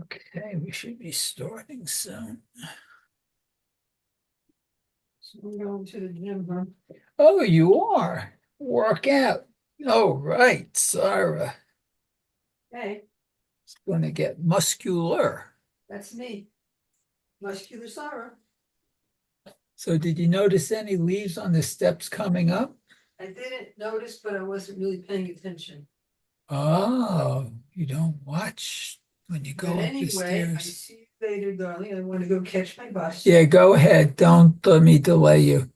Okay, we should be starting soon. So I'm going to the gym, huh? Oh, you are. Work out. Oh, right, Sarah. Hey, It's going to get muscular. that's me. Muscular Sarah. So did you notice any leaves on the steps coming up? I didn't notice, but I wasn't really paying attention. Oh, you don't watch when you But go up the anyway, I stairs. see you later, darling. I want to go catch my bus. Yeah, go ahead. Don't let me delay you.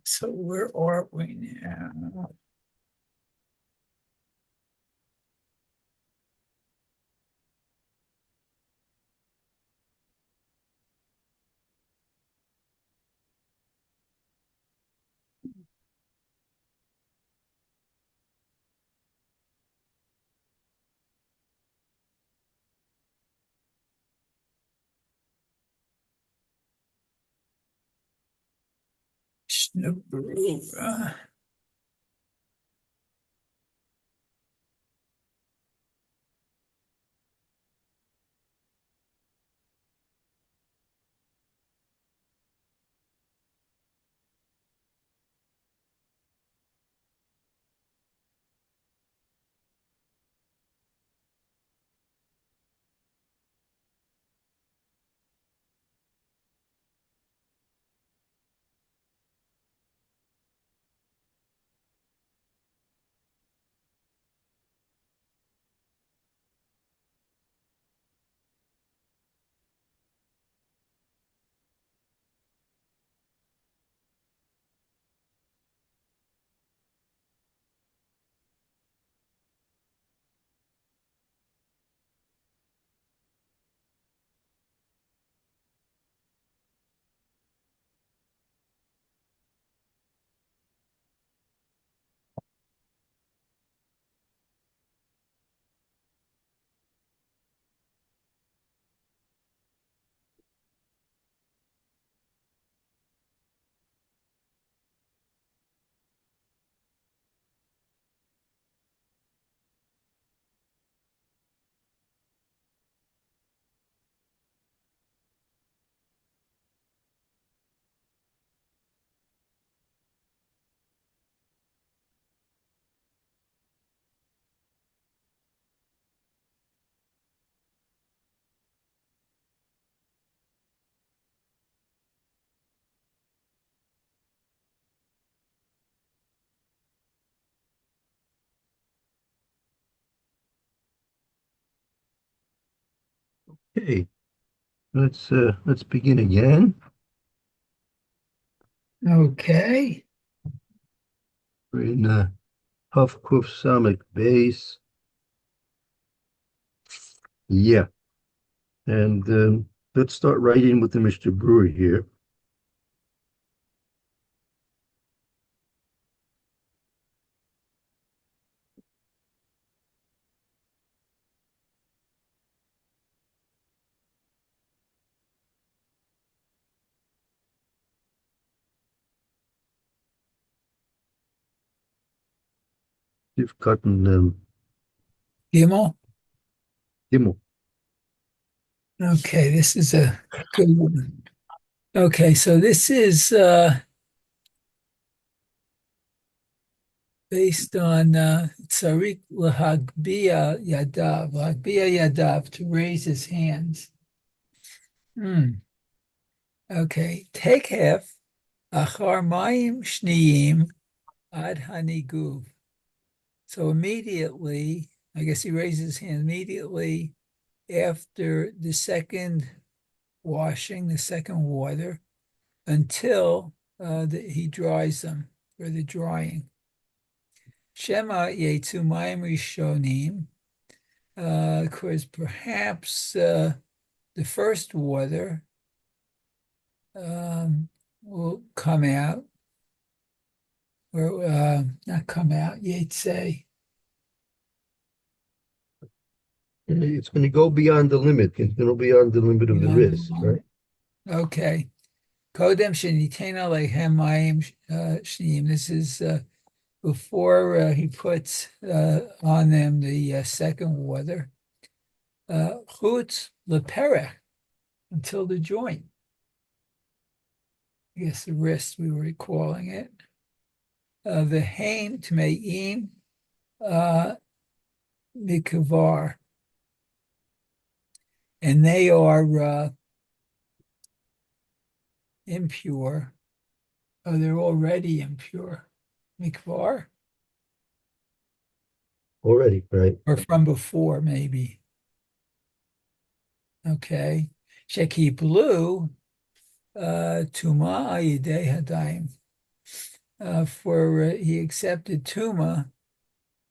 So where are we now? Berura. Okay, let's begin again. Okay. We're in Huff Kuf Samik base. Yeah, and let's start right in with the Mr. Brewer here. You've gotten Gimel. Gimel. Okay, this is a good one. Okay, so this is based on Tzarik Lahagbia Yadav, to raise his hands. Hmm. Okay, Tekef Achar Mayim Shniyim Ad Haniguv. So I guess he raises his hand immediately after the second washing, the second water, until he dries them for the drying. Shema Yetsu Mayim Rishonim, of course, perhaps the first water will come out, or not come out, Yetse. It's going to go beyond the limit. It's going to be beyond the limit of the Beyond the wrist, right? line. Okay. Kodem Shenitain Aleichem Mayim Shneim. This is before he puts on them the second water. Chutz leperech, until the joint. I guess the wrist, we were calling it. The hain tmeim mikavar. And they are impure. Oh, they're already impure. Mikvar? Already, right? Or from before, maybe. Okay. Sheki blue, tuma ayidei hadayim. For he accepted tuma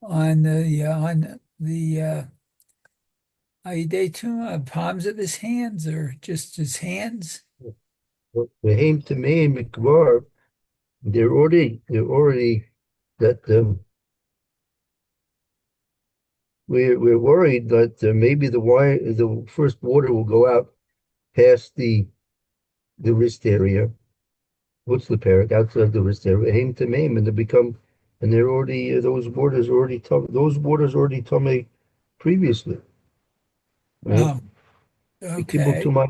on the ayidei tuma, palms of his hands, or just his hands. The haim to me and mikvar, they're already that we're worried that maybe the first water will go out past the wrist area. What's the parak outside the wrist area? Haim to maim, and they become, and they're already those waters already tummy previously, right? Oh, The kibble okay. tumah.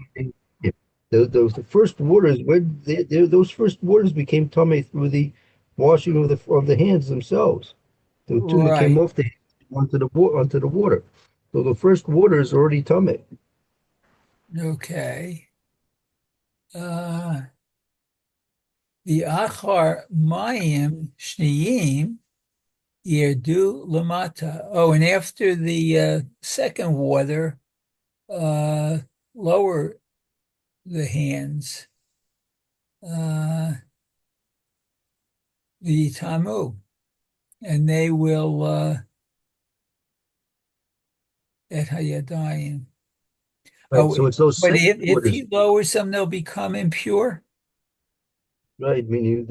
Yeah. The first waters when those first waters became tummy through the washing of the hands themselves. The tuma came Right. off the hands onto the water. So the first water is already tummy. Okay. The achar mayim shniyim yerdu lamata. Oh, and after the second water, uh, lower the hands, the tamu, and they will et hayadayim. Right. Oh, So it's those but second if waters, he lowers them, they'll become impure. right? Meaning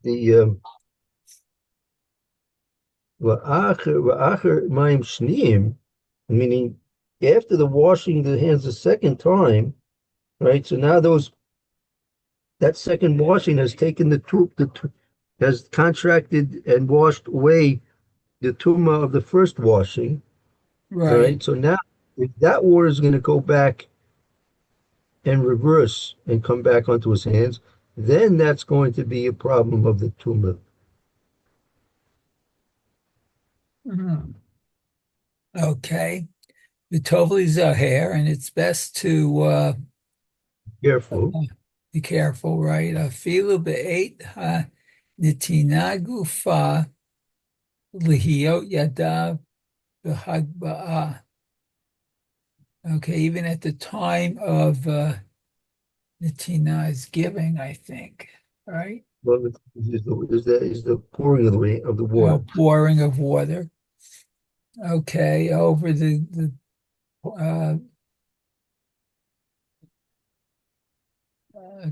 the Wa'acher mayim shniyim, meaning after the washing the hands the second time, right? So now that second washing has taken has contracted and washed away the tuma of the first washing, Right. right? So now if that water is going to go back and reverse and come back onto his hands, then that's going to be a problem of the tuma. Mhm. Okay. The tovli zaher, and it's best to Careful. be careful, right? Afilu be'et ha nitina gufa lihiyot yadav b'hagba'ah. Okay, even at the time of Natina's giving, I think, right? Well, is the pouring of the Oh, water. pouring of water. Okay, over the uh,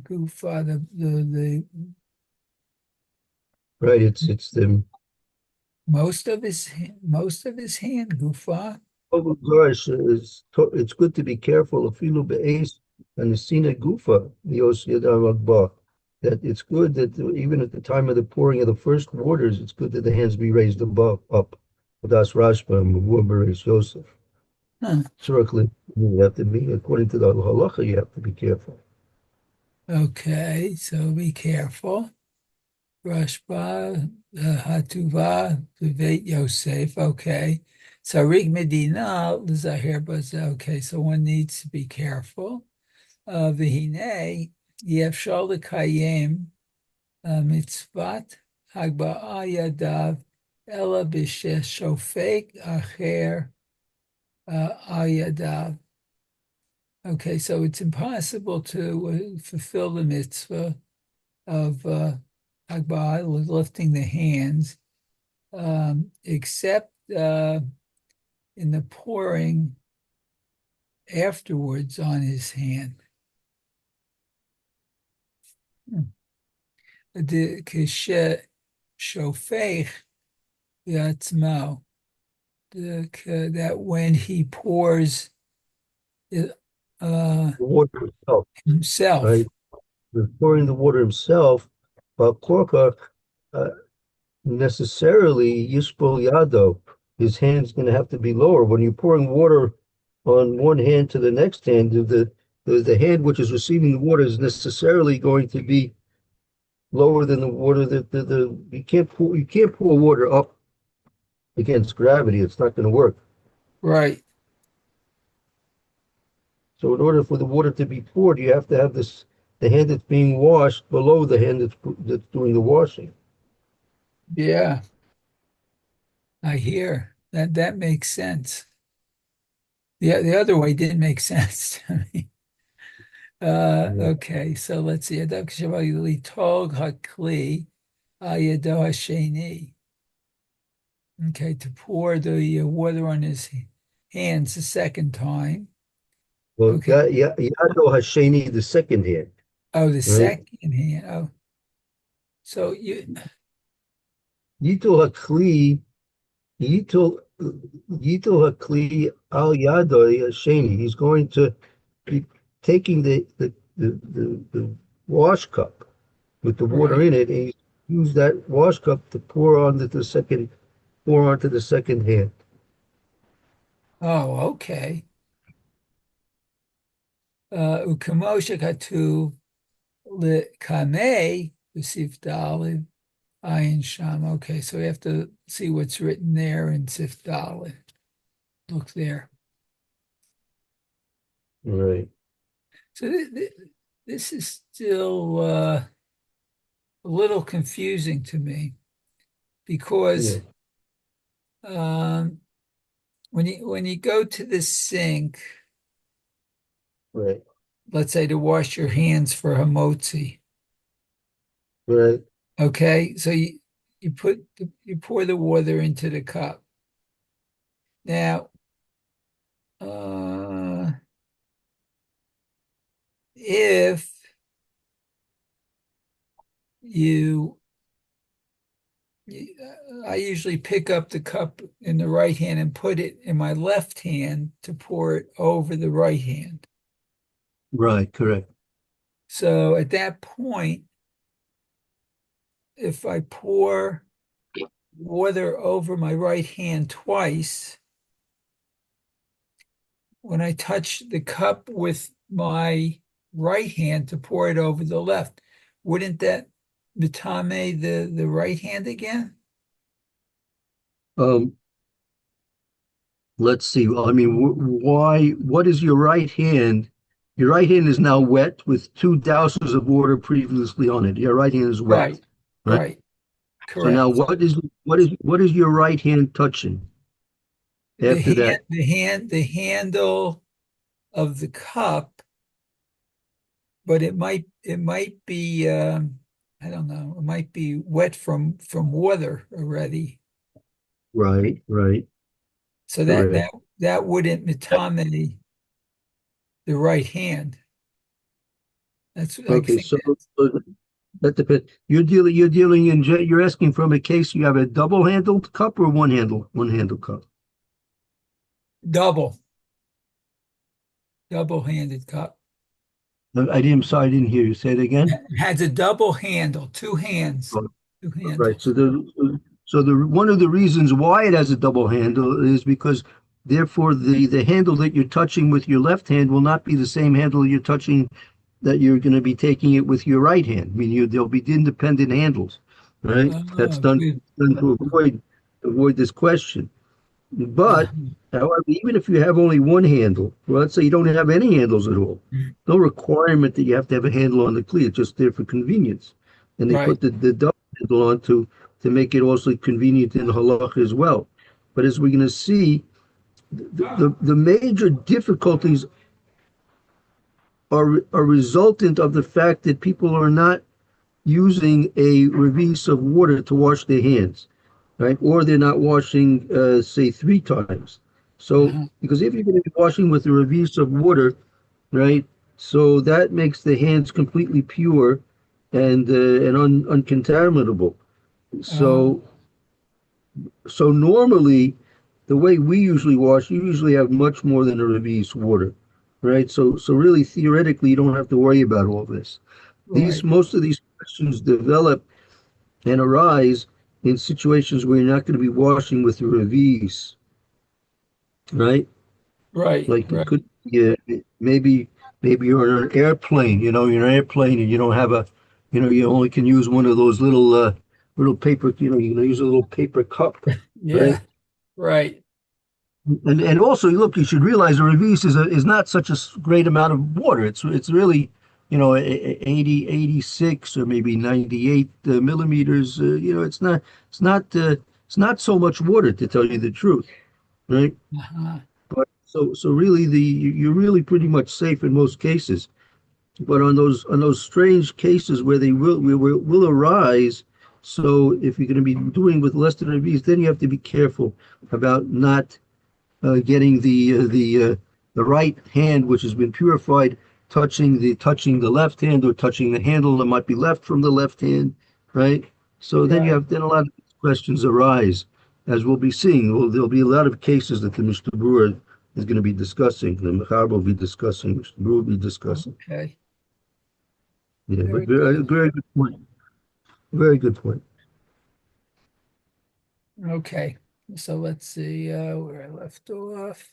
gufa, the Right. It's the most of his hand gufa. oh gosh, it's good to be careful of filu be'es and the sina gufa, the Yosiyad that it's good that even at the time of the pouring of the first waters, it's good that the hands be raised above, up. Das Rashba, Mavur Yosef. Huh. Certainly, you have to be, according to the halacha, you have to be careful. Okay, so be careful. Rashba, Hatuva, Beit Yosef. Okay. So Rig Medina, Lizahir Baz. Okay, so one needs to be careful. Vihine, Yefshal Kayem, Mitzvat, Hagba'a Yadav, Ella Bishesh Shofek Acher Ayadav. Okay, so it's impossible to fulfill the mitzvah of Hagbah, lifting the hands, except in the pouring afterwards on his hand. The kishe shofech yatzmo, that when he pours it, The water itself, himself. right? The pouring the water himself, but Korka necessarily Yishbol Yado, his hand's going to have to be lower. When you're pouring water on one hand to the next hand, the hand which is receiving the water is necessarily going to be lower than the water that the you can't pour water up against gravity. It's not going to work. Right. So in order for the water to be poured, you have to have the hand that's being washed below the hand that's doing the washing. Yeah, I hear that. That makes sense. The other way didn't make sense to me. Yeah. Okay, so let's see. Adak Shavali Tog Hakli Ayado Hasheni. Okay, to pour the water on his hands the second time. Well, Okay. Yado Hasheni, the second hand, Oh, the right? second hand. Oh, so you. Yito Hakli, Yito, Yito Hakli Al Yado Hasheni. He's going to be taking the wash cup with the water Right. in it, and he use that wash cup to pour onto the second hand. Oh, okay. Ukamosha Katu Kame Sif Dalid Ayin Sham. Okay, so we have to see what's written there in Sif Dalid. Look there. Right. So this is still a little confusing to me Yeah. because um, when you go to the sink, Right. let's say to wash your hands for hamotzi, Right. okay, so you pour the water into the cup. Now, uh, if you I usually pick up the cup in the right hand and put it in my left hand to pour it over the right hand. Right. Correct. So at that point, if I pour water over my right hand twice, when I touch the cup with my right hand to pour it over the left, wouldn't that mitame the right hand again? Um, let's see. I mean, why? What is your right hand? Your right hand is now wet with two douses of water previously on it. Your right hand is wet, Right, right? right, So now, correct. what is your right hand touching after that? The handle of the cup, but it might be I don't know, it might be wet from water already. Right. Right. So that Correct. that that wouldn't mitame the right hand. That's I Okay. think So, that so that depends. You're asking from a case you have a double-handled cup or one-handle cup. double double-handed cup. Sorry, I didn't hear you. Say it again. It has a double handle, two hands, Oh, two right. handles. So the one of the reasons why it has a double handle is because therefore the handle that you're touching with your left hand will not be the same handle you're touching that you're going to be taking it with your right hand. I mean, there'll be independent handles, right? That's Oh, done, good. to avoid this question. Uh, But however, even if you have only one handle, well, let's say you don't have any handles at all, no requirement that you have to have a handle on the cleat. It's just there for convenience. And they right. put the double handle on to make it also convenient in the halach as well. But as we're going to see, the major difficulties are resultant of the fact that people are not using a revis of water to wash their hands, right? Or they're not washing, say, 3 times. So, Uh-huh. because if you're going to be washing with a revis of water, right? So that makes the hands completely pure and uncontaminable. Oh, So normally, the way we usually wash, you usually have much more than a revis water, right? So really, theoretically, you don't have to worry about all this. These right, Most of these questions develop and arise in situations where you're not going to be washing with a revis, right? right, Like it right. could be maybe you're on an airplane, you're on an airplane and you don't have you only can use one of those little paper, you can use a little paper cup, Yeah, right? right. And also, look, you should realize a revis is not such a great amount of water. It's really, 86 or maybe 98 millimeters. It's not so much water, to tell you the truth, right? Uh-huh. But so really, you're really pretty much safe in most cases. But on those strange cases where they will arise, so if you're going to be doing with less than a revis, then you have to be careful about not getting the right hand, which has been purified, touching the left hand or touching the handle that might be left from the left hand, right? So Right. then a lot of questions arise, as we'll be seeing. Well, there'll be a lot of cases that the Mr. Brewer is going to be discussing. The Mechaber will be discussing. Mr. Brewer will be discussing. Okay. Yeah, but Very good. very good point. Very good point. Okay. So let's see where I left off.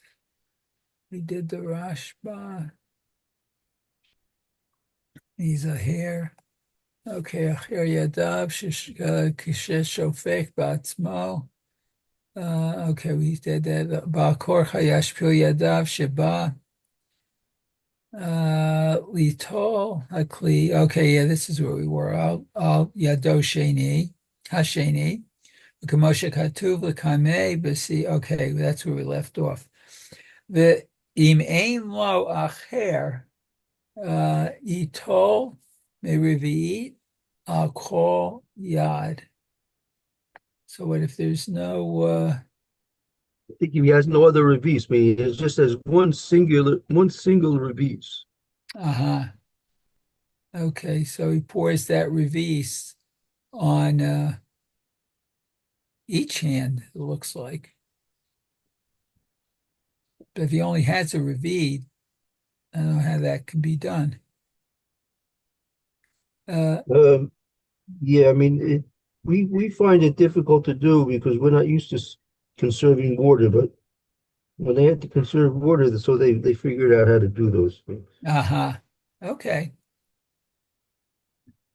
We did the Rashba. He's a hair. Okay. Acher yadav sheshofek ba'atzmo. Okay, we did that. Ba'akor chayashpil yadav sheba. Litol hakli. Okay, yeah, this is where we were. Al yado sheni. Hasheni. Kamosha Katuv Lakame Basi. Okay, that's where we left off. The Im Ein Lo Acher Itol Meriviit Al Kol Yad. So what if there's no I think he has no other revis. I mean, it just has one single revis. uh-huh. Okay, so he pours that revis on each hand, it looks like. But if he only has a revid, I don't know how that can be done. Uh, Um, Yeah, I mean, we find it difficult to do because we're not used to conserving water, but when they had to conserve water, so they figured out how to do those things. uh-huh. Okay.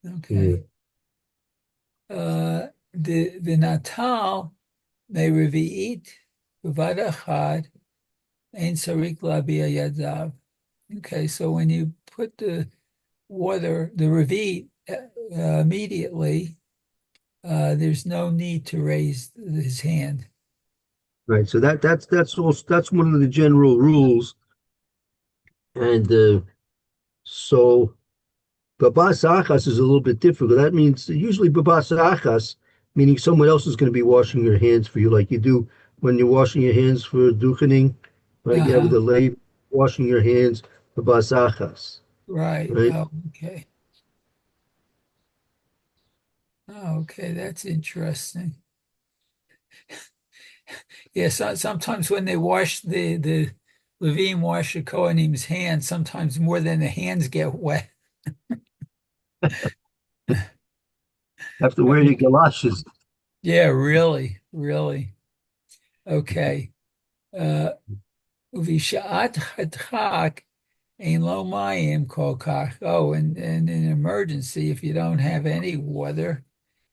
Yeah. Okay. The Natal may revi'it b'vad achad ein sarik labiya yadav. Okay, so when you put the water, the revi'it immediately, there's no need to raise his hand. Right. So that's one of the general rules, and so babas achas is a little bit difficult. That means usually babas achas, meaning someone else is going to be washing your hands for you, like you do when you're washing your hands for duchening, right? You have Uh-huh. the lay washing your hands babas achas, Right. right? Oh, okay. Oh, okay, that's interesting. Yeah, so, sometimes when they wash the Levine wash the Kohanim's hands, sometimes more than the hands get wet. Have to wear your galoshes. Yeah, really, really. Okay. Uh, Vishat chadchak ein lo mayim kol kach. Oh, and in an emergency, if you don't have any water,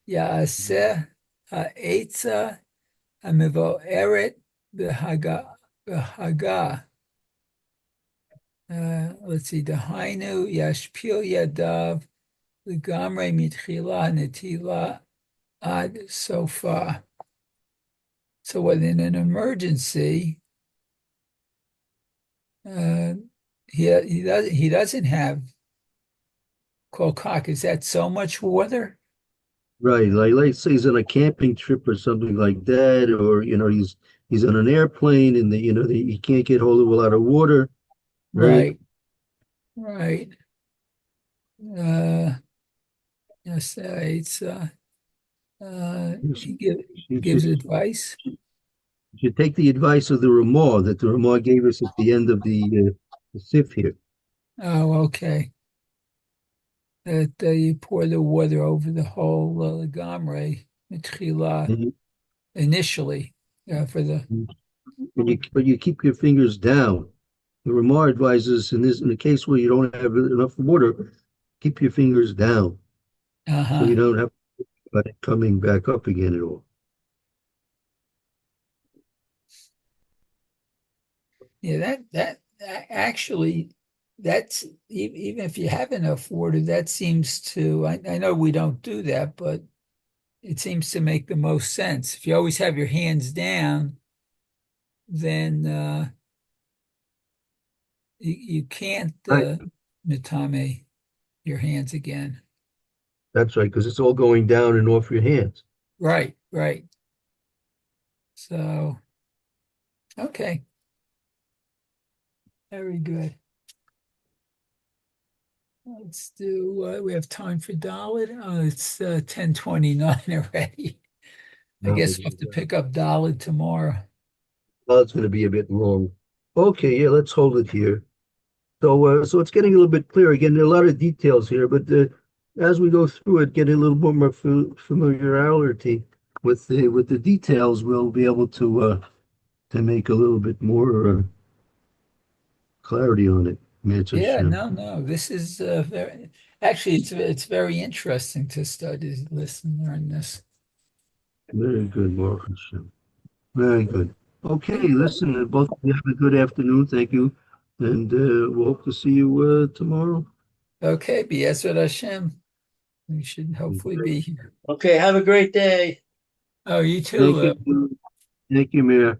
ya'aseh ha'etza hamivo'eret b'haga. Let's see, Dahainu yashpil yadav l'gamrei mitchila netila ad sofa. So, in an emergency, uh, he doesn't have Kolkak. Is that so much water? Right. Like let's say he's on a camping trip or something like that, or he's on an airplane and he can't get hold of a lot of water, right? Right, right. Uh, yes, it's You he should, give, you gives should, advice. you should take the advice of the Ramah that the Ramah gave us at the end of the sif here. Oh, okay. That you pour the water over the whole gamre, tchila, Mhm. initially, for the But you keep your fingers down. The Ramah advises in the case where you don't have enough water, keep your fingers down so uh-huh. you don't have it coming back up again at all. Yeah, actually, that's even if you have enough water, that seems to, I know we don't do that, but it seems to make the most sense. If you always have your hands down, then you can't Right. natame your hands again. That's right, because it's all going down and off your hands. Right, right. So, okay, very good. Let's do, we have time for Dalit. Oh, it's 10:29 already. I guess we'll have to pick up Dalit tomorrow. Well, it's going to be a bit long. Okay, yeah, let's hold it here. So it's getting a little bit clearer. Again, there are a lot of details here, but as we go through it, getting a little bit more familiarity with the details, we'll be able to make a little bit more clarity on it. Mitzvah Yeah, Hashem. no, no. This is very actually it's very interesting to study, listen, learn this. Very good, Baruch Hashem. Very good. Okay, Okay, listen, both of you have a good afternoon. Thank you, and we'll hope to see you tomorrow. okay, B'ezrat Hashem. We should hopefully be here. Okay, have a great day. Oh, you Thank too. you. Thank you, Mayor.